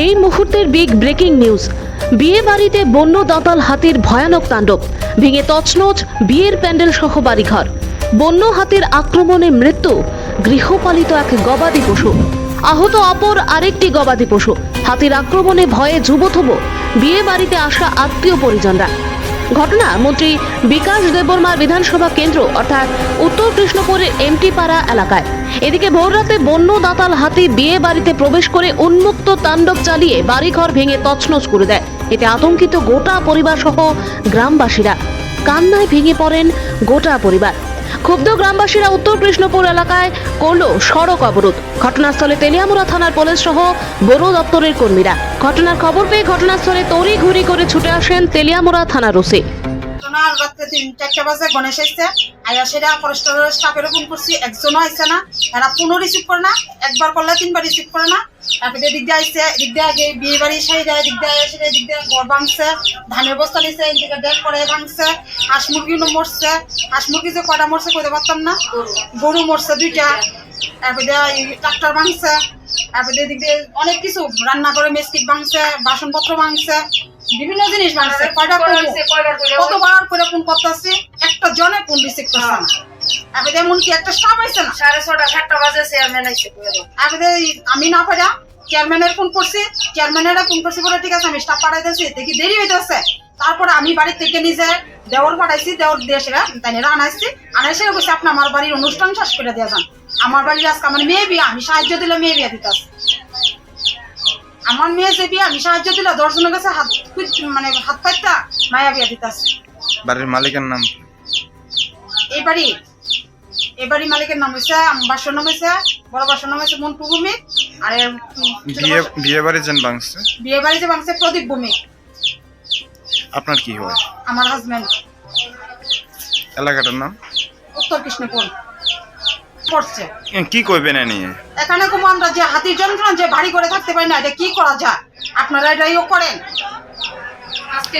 এই মুহূর্তের big breaking news. বিয়ে বাড়িতে বন্য দাঁতাল হাতির ভয়ানক তাণ্ডব, ভেঙে তছনছ বিয়ের প্যান্ডেল সহ বাড়িঘর। বন্য হাতির আক্রমণে মৃত্যু গৃহপালিত এক গবাদি পশু, আহত অপর আরেকটি গবাদি পশু। হাতির আক্রমণে ভয়ে যুবথব বিয়ে বাড়িতে আসা আত্মীয় পরিজনরা। ঘটনা মন্ত্রী বিকাশ দেববর্মার বিধানসভা কেন্দ্র অর্থাৎ উত্তর কৃষ্ণপুরের এমটি পাড়া এলাকায়। এদিকে ভোররাতে বন্য দাঁতাল হাতি বিয়ে বাড়িতে প্রবেশ করে উন্মুক্ত তাণ্ডব চালিয়ে বাড়িঘর ভেঙে তছনছ করে দেয়। এতে আতঙ্কিত গোটা পরিবার সহ গ্রামবাসীরা, কান্নায় ভেঙে পড়েন গোটা পরিবার। ক্ষুব্ধ গ্রামবাসীরা উত্তর কৃষ্ণপুর এলাকায় করল সড়ক অবরোধ। ঘটনাস্থলে তেলিয়ামুড়া থানার পুলিশ সহ বন দপ্তরের কর্মীরা। ঘটনার খবর পেয়ে ঘটনাস্থলে তড়িঘড়ি করে ছুটে আসেন তেলিয়ামুড়া থানার ওসি। রাত্রে 3-4 বাজে গণেশ আসছে, আয়া সেটা ফরেস্টারের স্টাফের ফোন করছি, একজনও আসছে না। এরা ফোনও রিসিভ করে না, একবার করলে 3বার রিসিভ করে না। তারপরে এদিক দিয়ে আসছে, এদিক দিয়ে আগে বিয়ে বাড়ি সাই দেয়, এদিক দিয়ে আসে, এদিক দিয়ে ঘর ভাঙছে, ধানের বস্তা নিচ্ছে, এদিকে ডেক করে ভাঙছে, হাঁস মুরগিও মরছে। হাঁস মুরগি যে কয়টা মরছে কইতে পারতাম না, গরু মরছে 2টা। তারপরে ট্রাক্টর ভাঙছে, তারপরে এদিক দিয়ে অনেক কিছু রান্না করে মেসকিট ভাঙছে, বাসনপত্র ভাঙছে, বিভিন্ন জিনিস ভাঙছে। কতবার করে ফোন করতেছি, একটা জনে ফোন রিসিভ করছে না। তারপরে এমনকি একটা স্টাফ আইছে না, 6:30-7টা বাজে চেয়ারম্যান আইছে। তারপরে আমি না পারা চেয়ারম্যানের ফোন করছি, চেয়ারম্যানেরা ফোন করছি বলে ঠিক আছে আমি স্টাফ পাঠাই দিয়েছি, দেখি দেরি হইতেছে। তারপরে আমি বাড়ি থেকে নিজে দেওয়ার পাঠাইছি, দেওয়ার দেশেরা তাই আনাইছি, আনাইসে বলছি আপনি আমার বাড়ির অনুষ্ঠান শেষ করে দিয়ে যান। আমার বাড়ির আজকে আমার মেয়ে বিয়ে, আমি সাহায্য দিলে মেয়ে বিয়ে দিতে আসছি। আমার মেয়ে যে বিয়ে, আমি সাহায্য দিলে 10 জনের কাছে হাত পাইতা মায়া বিয়ে দিতে আসছি। বাড়ির মালিকের নাম? এই বাড়ি মালিকের নাম হয়েছে, বাসর নাম হয়েছে, বড় বাসর নাম হয়েছে মন্টু ভূমিক। আর বিয়ে বাড়ি যেন ভাঙছে, বিয়ে বাড়ি যে ভাঙছে প্রদীপ ভূমিক। আপনার কি হয়? আমার হাজবেন্ড। এলাকাটার নাম? উত্তর কৃষ্ণপুর পড়ছে। কি কইবেন এ নিয়ে? এখানে কোনো আমরা যে হাতির যন্ত্রণা যে বাড়ি করে থাকতে পারি না, এটা কি করা যায়? আপনারা এটাইও করেন। আজকে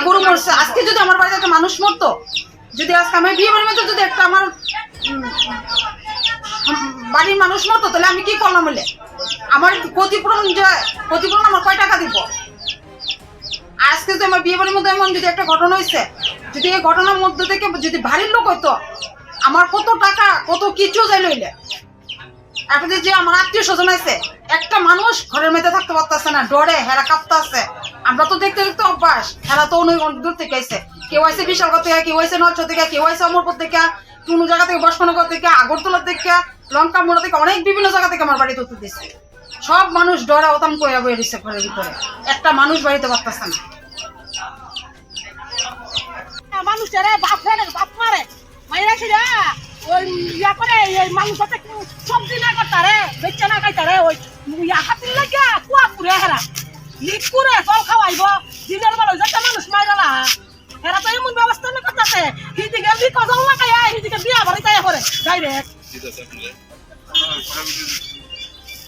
গরু মরছে, আজকে যদি আমার বাড়িতে একটা মানুষ মরতো, যদি আজকে আমার বিয়ে বাড়ির মধ্যে যদি একটা আমার বাড়ির মানুষ মরতো, তাহলে আমি কি করলাম বলে? আমার ক্ষতিপূরণ আমার কয় টাকা দিব? আজকে যদি আমার বিয়ে বাড়ির মধ্যে এমন যদি একটা ঘটনা হয়েছে, যদি এই ঘটনার মধ্যে থেকে যদি বাড়ির লোক হইতো, আমার কত টাকা কত কিছু যাই লইলে। এখন যে আমার আত্মীয় স্বজন আছে, একটা মানুষ ঘরের মধ্যে থাকতে পারতেছে না, ডরে হেরা কাঁপতে আছে। আমরা তো দেখতে দেখতে অভ্যাস, হেরা তো অনেক দূর থেকে আইছে। কেউ আইছে বিশালগড় থেকে, কেউ আইছে নলছড় থেকে, কেউ আইছে অমরপুর থেকে, কোনো জায়গা থেকে, বসমানগর থেকে, আগরতলা থেকে, লঙ্কা মোড়া থেকে, অনেক বিভিন্ন জায়গা থেকে আমার বাড়িতে উত্তর দিচ্ছে। সব মানুষ ডরা ওতাম কইয়া বয়ে দিচ্ছে ঘরের ভিতরে, একটা মানুষ বাড়িতে পারতেছে না। মানুষ বাপ মারে মাইরা ছিল ওই ইয়া করে এই মানুষ সবজি না করতারে, বেচা না খাইতারে, ওই ইয়া হাতির লাগিয়া কুয়া পুরে হেরা লিক করে জল খাওয়াইব দিনের বেলা যেটা মানুষ মাইরালা। হেরা তো এমন ব্যবস্থা না করতেছে, হিদিকে লিক জল লাগাইয়া হিদিকে বিয়া বাড়ি যাইয়া পড়ে ডাইরেক্ট।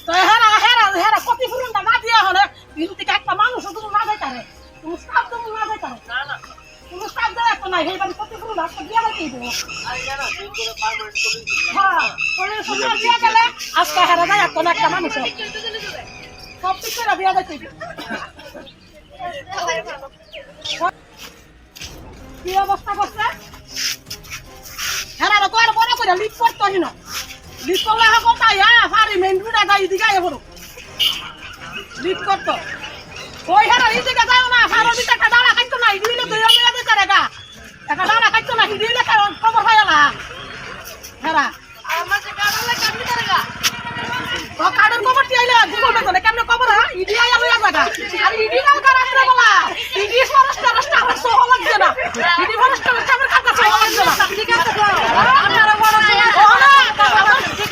তো হেরা হেরা হেরা ক্ষতিপূরণটা না দিয়া হলে হিদিকে একটা মানুষ শুধু না যাইতারে, কোনো স্টাফ তো না যাইতারে, কোনো স্টাফ দেয় একটা নাই, সেই বাড়ি ক্ষতিপূরণ একটা বিয়া বাড়ি দিব। হ্যাঁ, সময় দিয়া গেলে আজকে হেরা যায় একটা একটা মানুষ সব কিছু বিয়া যাইতে কি অবস্থা করছে। হেরা বড় বড় করে লিপ করতো না, লিপ করলে হবে তাই ফারি মেন রুডা যাই দিকে বড় লিপ করতো। ওই হেরা এই দিকে যাও না, ফারো দিকে একটা ডালা খাইতো না, দিলে দুই মিলা দিতে রেগা একটা ডালা খাইতো না, দিলে খবর হয় না হেরা আমার যে কারণে কাটি রেগা ও কাডের খবর টিয়াইলা গুগল মে তো কেমনে খবর হয় ইডি আইয়া লইয়া জায়গা। আর ইডি নাম কার আসলে বলা ইডি ফরেস্টার আমার সহ লাগছে না, ইডি ফরেস্টার আমার কাছে সহ লাগছে না। ঠিক আছে তো আপনারা বড়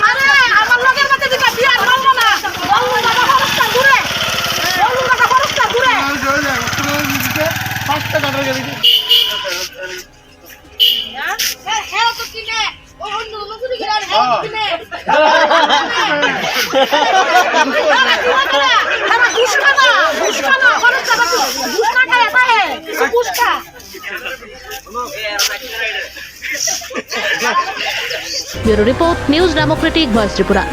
আরে আমার লগের মধ্যে দিকে বিয়া করব না, বলবো না ফরেস্টার ঘুরে, বলবো না ফরেস্টার ঘুরে পাঁচটা কাটার গেলি হ্যাঁ তো কিনে ও অন্য নতুন গিরার হ্যাঁ কিনে bureau report, news Democratic voice Tripura.